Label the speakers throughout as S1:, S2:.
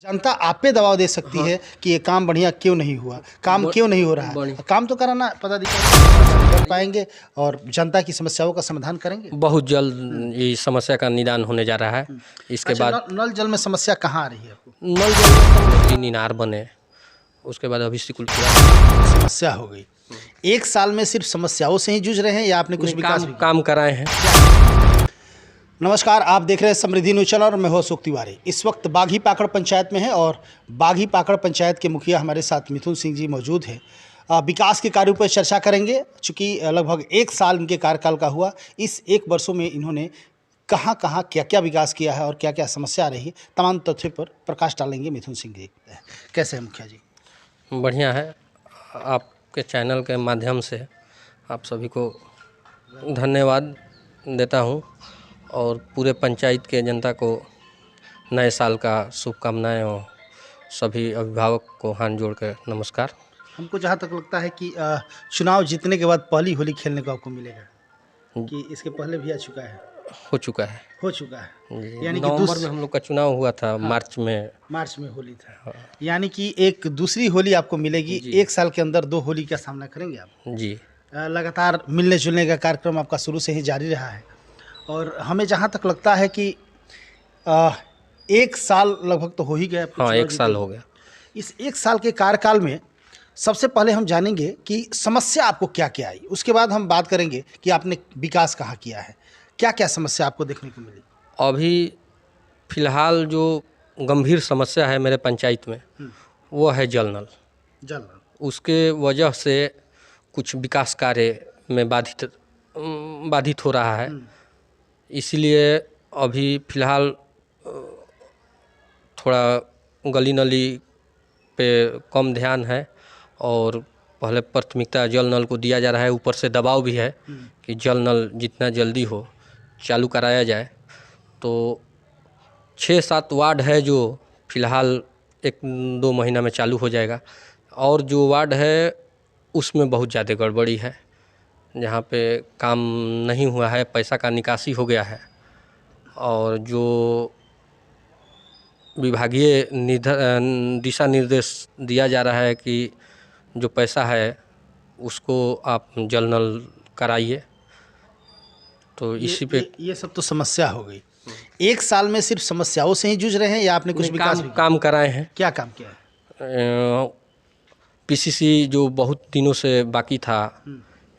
S1: जनता आप पे दबाव दे सकती है कि ये काम बढ़िया क्यों नहीं हुआ, काम क्यों नहीं हो रहा है। काम तो कराना पदाधिकारी कर पाएंगे और जनता की समस्याओं का समाधान करेंगे।
S2: बहुत जल्द ये समस्या का निदान होने जा रहा है। इसके
S1: अच्छा,
S2: बाद
S1: नल जल में समस्या कहाँ आ रही है आपको?
S2: नल जल 3 मीनार बने, उसके बाद अभी सिकुलपुरा
S1: समस्या हो गई। एक साल में सिर्फ समस्याओं से ही जूझ रहे हैं या आपने कुछ विकास भी किया?
S2: काम कराए हैं।
S1: नमस्कार, आप देख रहे हैं समृद्धि न्यूज चैनल और मैं हूं अशोक तिवारी। इस वक्त बाघी पाकड़ पंचायत में है और बाघी पाकड़ पंचायत के मुखिया हमारे साथ मिथुन सिंह जी मौजूद हैं। विकास के कार्यों पर चर्चा करेंगे। चूँकि लगभग एक साल इनके कार्यकाल का हुआ, इस एक वर्षों में इन्होंने कहाँ कहाँ क्या क्या विकास किया है और क्या क्या समस्या आ रही है, तमाम तथ्यों पर प्रकाश डालेंगे मिथुन सिंह जी। कैसे हैं मुखिया जी?
S2: बढ़िया है। आपके चैनल के माध्यम से आप सभी को धन्यवाद देता हूं और पूरे पंचायत के जनता को नए साल का शुभकामनाएं और सभी अभिभावक को हाथ जोड़ कर नमस्कार।
S1: हमको जहाँ तक लगता है कि चुनाव जीतने के बाद पहली होली खेलने को आपको मिलेगा, कि इसके पहले भी आ चुका है?
S2: हो चुका है।
S1: यानी कि
S2: नवंबर में हम लोग का चुनाव हुआ था। हाँ, मार्च में
S1: होली था। हाँ। यानी कि एक दूसरी होली आपको मिलेगी। एक साल के अंदर 2 होली का सामना करेंगे आप
S2: जी।
S1: लगातार मिलने जुलने का कार्यक्रम आपका शुरू से ही जारी रहा है और हमें जहाँ तक लगता है कि एक साल लगभग तो हो ही गया।
S2: हाँ, एक साल हो गया।
S1: इस एक साल के कार्यकाल में सबसे पहले हम जानेंगे कि समस्या आपको क्या क्या आई, उसके बाद हम बात करेंगे कि आपने विकास कहाँ किया है, क्या क्या समस्या आपको देखने को मिली।
S2: अभी फिलहाल जो गंभीर समस्या है मेरे पंचायत में वो है जल नल। उसके वजह से कुछ विकास कार्य में बाधित हो रहा है। इसलिए अभी फिलहाल थोड़ा गली नली पे कम ध्यान है और पहले प्राथमिकता जल नल को दिया जा रहा है। ऊपर से दबाव भी है कि जल नल जितना जल्दी हो चालू कराया जाए। तो 6-7 वार्ड है जो फिलहाल 1-2 महीना में चालू हो जाएगा और जो वार्ड है उसमें बहुत ज़्यादा गड़बड़ी है, जहाँ पे काम नहीं हुआ है, पैसा का निकासी हो गया है और जो विभागीय दिशा निर्देश दिया जा रहा है कि जो पैसा है उसको आप जल नल कराइए। तो इसी पे
S1: ये सब तो समस्या हो गई। एक साल में सिर्फ समस्याओं से ही जूझ रहे हैं या आपने कुछ विकास भी
S2: काम कराए हैं?
S1: क्या काम किया है?
S2: पीसीसी जो बहुत दिनों से बाकी था,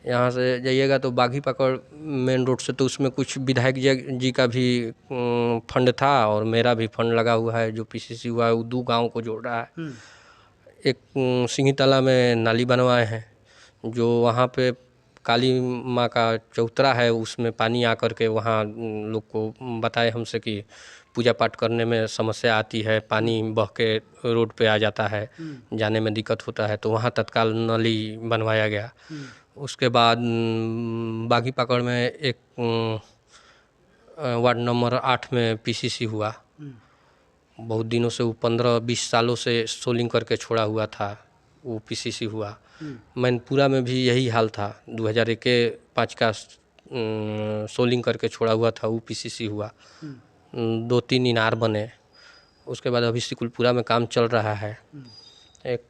S2: यहाँ से जाइएगा तो बाघी पाकड़ मेन रोड से, तो उसमें कुछ विधायक जी का भी फंड था और मेरा भी फंड लगा हुआ है। जो पीसीसी हुआ है वो 2 गांव को जोड़ रहा है। एक सिंगी ताला में नाली बनवाए हैं, जो वहाँ पे काली माँ का चौतरा है, उसमें पानी आकर के वहाँ लोग को बताए हमसे कि पूजा पाठ करने में समस्या आती है, पानी बह के रोड पे आ जाता है, जाने में दिक्कत होता है, तो वहाँ तत्काल नली बनवाया गया। उसके बाद बाघी पाकड़ में एक वार्ड नंबर 8 में पीसीसी हुआ। बहुत दिनों से वो 15-20 सालों से सोलिंग करके छोड़ा हुआ था, वो पीसीसी हुआ। मैनपुरा में भी यही हाल था, 2001-5 का सोलिंग करके छोड़ा हुआ था, वो पीसीसी हुआ। 2-3 इनार बने। उसके बाद अभी सिकुलपुरा में काम चल रहा है। एक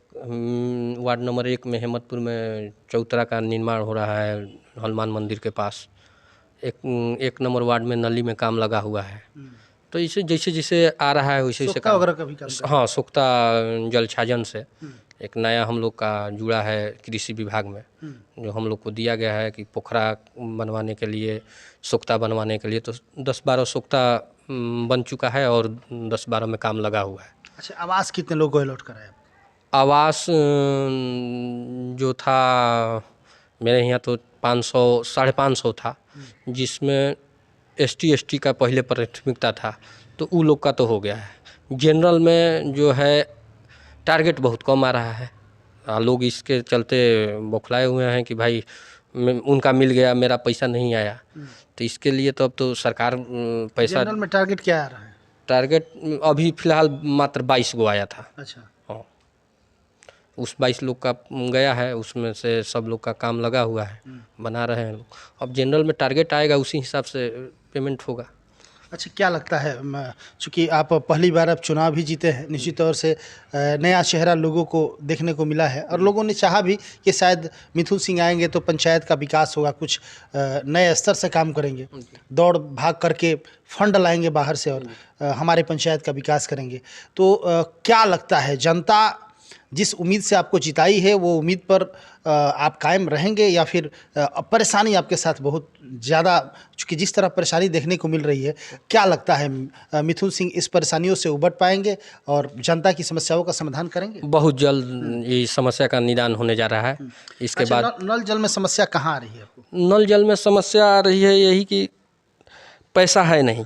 S2: वार्ड नंबर 1 में हेमतपुर में चौतरा का निर्माण हो रहा है हनुमान मंदिर के पास। एक नंबर वार्ड में नली में काम लगा हुआ है। तो इसे जैसे जैसे आ रहा है वैसे वैसे काम। हाँ, सोख्ता जल छाजन से एक नया हम लोग का जुड़ा है कृषि विभाग में, जो हम लोग को दिया गया है कि पोखरा बनवाने के लिए, सोख्ता बनवाने के लिए। तो 10-12 सोख्ता बन चुका है और 10-12 में काम लगा हुआ है।
S1: अच्छा, आवास कितने लोग को अलॉट कराया?
S2: आवास जो था मेरे यहाँ तो 500-550 था, जिसमें ST का पहले प्राथमिकता था, तो वो लोग का तो हो गया है। जनरल में जो है टारगेट बहुत कम आ रहा है। लोग इसके चलते बौखलाए हुए हैं कि भाई उनका मिल गया, मेरा पैसा नहीं आया। तो इसके लिए तो अब तो सरकार पैसा।
S1: जनरल में टारगेट क्या आ रहा है?
S2: टारगेट अभी फिलहाल मात्र 22 गो आया था।
S1: अच्छा।
S2: हाँ, उस 22 लोग का गया है, उसमें से सब लोग का काम लगा हुआ है, बना रहे हैं लोग। अब जनरल में टारगेट आएगा, उसी हिसाब से पेमेंट होगा।
S1: अच्छा, क्या लगता है चूँकि आप पहली बार अब चुनाव भी जीते हैं, निश्चित तौर से नया चेहरा लोगों को देखने को मिला है और लोगों ने चाहा भी कि शायद मिथुन सिंह आएंगे तो पंचायत का विकास होगा, कुछ नए स्तर से काम करेंगे, दौड़ भाग करके फंड लाएंगे बाहर से और हमारे पंचायत का विकास करेंगे। तो क्या लगता है, जनता जिस उम्मीद से आपको जिताई है वो उम्मीद पर आप कायम रहेंगे या फिर परेशानी आपके साथ बहुत ज़्यादा, चूँकि जिस तरह परेशानी देखने को मिल रही है, क्या लगता है मिथुन सिंह इस परेशानियों से उबर पाएंगे और जनता की समस्याओं का समाधान करेंगे?
S2: बहुत जल्द ये समस्या का निदान होने जा रहा है। इसके
S1: अच्छा,
S2: बाद
S1: नल जल में समस्या कहाँ आ रही है आपको?
S2: नल जल में समस्या आ रही है यही कि पैसा है नहीं।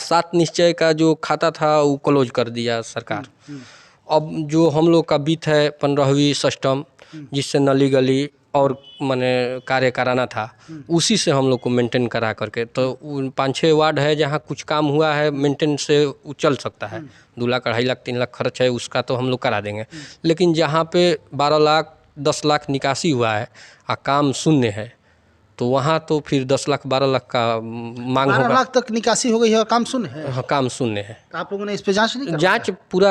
S2: 7 निश्चय का जो खाता था वो क्लोज कर दिया सरकार। अब जो हम लोग का बीत है 15वीं सिस्टम, जिससे नली गली और माने कार्य कराना था, उसी से हम लोग को मेंटेन करा करके, तो 5-6 वार्ड है जहाँ कुछ काम हुआ है, मेंटेन से वो चल सकता है। 2 लाख 2.5 लाख 3 लाख खर्च है, उसका तो हम लोग करा देंगे। लेकिन जहाँ पे 12 लाख 10 लाख निकासी हुआ है और काम शून्य है, तो वहाँ तो फिर 10 लाख 12 लाख का मांग
S1: 12
S2: होगा।
S1: लाख तक निकासी हो गई है और काम शून्य है।
S2: हाँ, काम शून्य है।
S1: तो आप लोगों ने इस पे जांच नहीं करवाया?
S2: जांच पूरा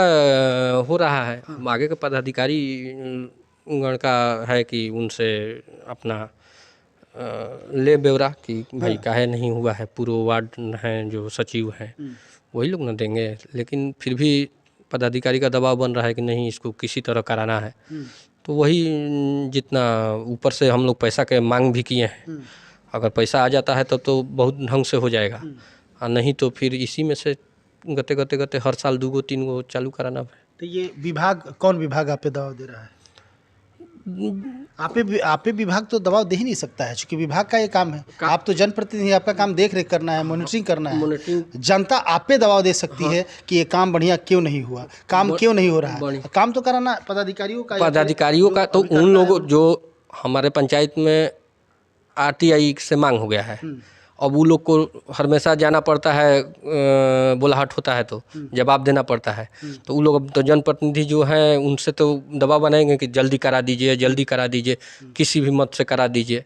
S2: हो रहा है। आगे के पदाधिकारी गण का है कि उनसे अपना ले ब्यौरा कि भाई काहे नहीं हुआ है। पूर्व वार्ड हैं जो सचिव हैं वही लोग ना देंगे, लेकिन फिर भी पदाधिकारी का दबाव बन रहा है कि नहीं इसको किसी तरह कराना है। तो वही जितना ऊपर से हम लोग पैसा के मांग भी किए हैं, अगर पैसा आ जाता है तब तो बहुत ढंग से हो जाएगा, और नहीं तो फिर इसी में से गते हर साल 2 गो 3 गो चालू कराना है।
S1: तो ये विभाग, कौन विभाग आप पे दबाव दे रहा है? आप पे विभाग तो दबाव दे ही नहीं सकता है, क्योंकि विभाग का ये काम है। आप तो जनप्रतिनिधि, आपका काम देख रेख करना है, मॉनिटरिंग करना है। जनता आप पे दबाव दे सकती है कि ये काम बढ़िया क्यों नहीं हुआ, काम क्यों नहीं हो रहा है। काम तो कराना पदाधिकारियों का
S2: तो उन लोगों जो हमारे पंचायत में RTI से मांग हो गया है, अब वो लोग को हमेशा जाना पड़ता है, बुलाहट होता है तो जवाब देना पड़ता है। तो वो लोग अब तो जनप्रतिनिधि जो हैं उनसे तो दबाव बनाएंगे कि जल्दी करा दीजिए, जल्दी करा दीजिए, किसी भी मत से करा दीजिए।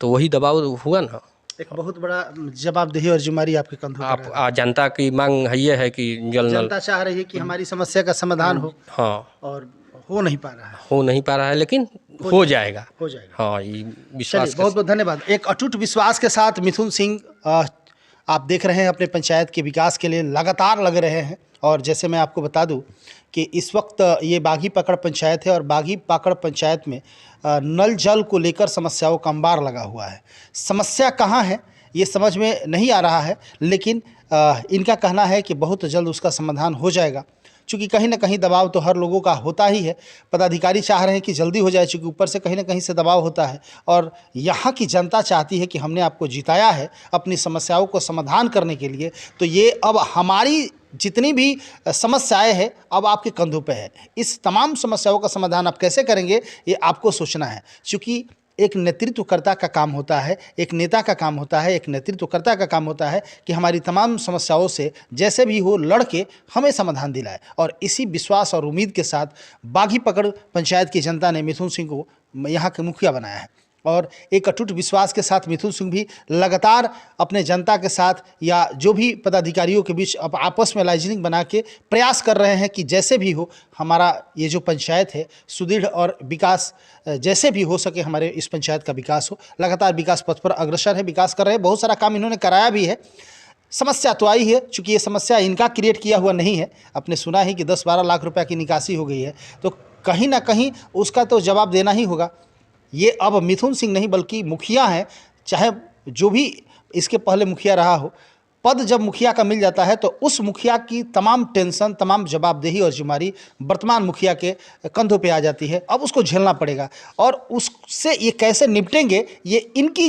S2: तो वही दबाव हुआ ना।
S1: एक बहुत बड़ा जवाबदेही और जिम्मेदारी आपके कंधों पर है।
S2: जनता की मांग ये है कि जल नल,
S1: जनता चाह रही है कि हमारी समस्या का समाधान हो।
S2: हाँ,
S1: और हो नहीं पा रहा है,
S2: लेकिन हो जाएगा। हाँ, ये विश्वास।
S1: चलिए, बहुत बहुत धन्यवाद। एक अटूट विश्वास के साथ मिथुन सिंह आप देख रहे हैं अपने पंचायत के विकास के लिए लगातार लग रहे हैं। और जैसे मैं आपको बता दूं कि इस वक्त ये बागी पाकड़ पंचायत है और बागी पाकड़ पंचायत में नल जल को लेकर समस्याओं का अंबार लगा हुआ है। समस्या कहाँ है ये समझ में नहीं आ रहा है, लेकिन इनका कहना है कि बहुत जल्द उसका समाधान हो जाएगा। चूँकि कहीं ना कहीं दबाव तो हर लोगों का होता ही है, पदाधिकारी चाह रहे हैं कि जल्दी हो जाए, चूँकि ऊपर से कहीं ना कहीं से दबाव होता है। और यहाँ की जनता चाहती है कि हमने आपको जिताया है अपनी समस्याओं को समाधान करने के लिए, तो ये अब हमारी जितनी भी समस्याएं हैं अब आपके कंधों पे है। इस तमाम समस्याओं का समाधान आप कैसे करेंगे ये आपको सोचना है, क्योंकि एक नेतृत्वकर्ता का काम होता है, एक नेता का काम होता है, एक नेतृत्वकर्ता का काम होता है कि हमारी तमाम समस्याओं से जैसे भी हो लड़ के हमें समाधान दिलाए। और इसी विश्वास और उम्मीद के साथ बागी पाकड़ पंचायत की जनता ने मिथुन सिंह को यहाँ के मुखिया बनाया है। और एक अटूट विश्वास के साथ मिथुन सिंह भी लगातार अपने जनता के साथ या जो भी पदाधिकारियों के बीच आपस में लाइजनिंग बना के प्रयास कर रहे हैं कि जैसे भी हो हमारा ये जो पंचायत है सुदृढ़ और विकास जैसे भी हो सके, हमारे इस पंचायत का विकास हो। लगातार विकास पथ पर अग्रसर है, विकास कर रहे हैं, बहुत सारा काम इन्होंने कराया भी है। समस्या तो आई है, चूँकि ये समस्या इनका क्रिएट किया हुआ नहीं है। आपने सुना ही कि 10-12 लाख रुपये की निकासी हो गई है, तो कहीं ना कहीं उसका तो जवाब देना ही होगा। ये अब मिथुन सिंह नहीं बल्कि मुखिया हैं, चाहे जो भी इसके पहले मुखिया रहा हो, पद जब मुखिया का मिल जाता है तो उस मुखिया की तमाम टेंशन, तमाम जवाबदेही और जिम्मेदारी वर्तमान मुखिया के कंधों पे आ जाती है। अब उसको झेलना पड़ेगा और उससे ये कैसे निपटेंगे ये इनकी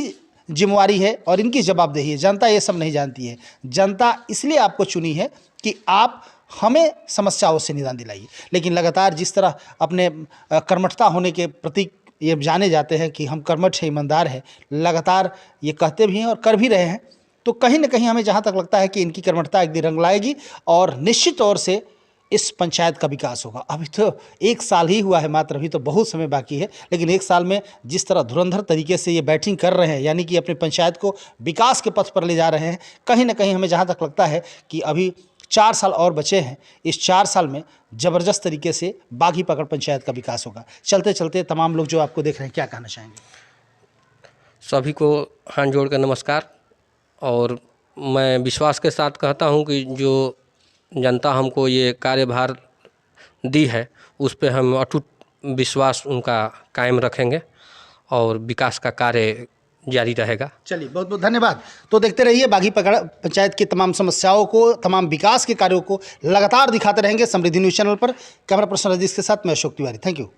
S1: जिम्मेवारी है और इनकी जवाबदेही है। जनता ये सब नहीं जानती है। जनता इसलिए आपको चुनी है कि आप हमें समस्याओं से निदान दिलाइए। लेकिन लगातार जिस तरह अपने कर्मठता होने के प्रतीक ये जाने जाते हैं कि हम कर्मठ हैं, ईमानदार हैं, लगातार ये कहते भी हैं और कर भी रहे हैं, तो कहीं ना कहीं हमें जहाँ तक लगता है कि इनकी कर्मठता एक दिन रंग लाएगी और निश्चित तौर से इस पंचायत का विकास होगा। अभी तो 1 साल ही हुआ है मात्र, अभी तो बहुत समय बाकी है, लेकिन 1 साल में जिस तरह धुरंधर तरीके से ये बैटिंग कर रहे हैं, यानी कि अपने पंचायत को विकास के पथ पर ले जा रहे हैं, कहीं ना कहीं हमें जहाँ तक लगता है कि अभी 4 साल और बचे हैं। इस 4 साल में ज़बरदस्त तरीके से बागी पकड़ पंचायत का विकास होगा। चलते चलते तमाम लोग जो आपको देख रहे हैं, क्या कहना चाहेंगे?
S2: सभी को हाथ जोड़ कर नमस्कार। और मैं विश्वास के साथ कहता हूं कि जो जनता हमको ये कार्यभार दी है उस पे हम अटूट विश्वास उनका कायम रखेंगे और विकास का कार्य जारी रहेगा।
S1: चलिए, बहुत बहुत धन्यवाद। तो देखते रहिए बागी पकड़ पंचायत की तमाम समस्याओं को, तमाम विकास के कार्यों को लगातार दिखाते रहेंगे समृद्धि न्यूज़ चैनल पर। कैमरा पर्सन रजीश के साथ मैं अशोक तिवारी। Thank you.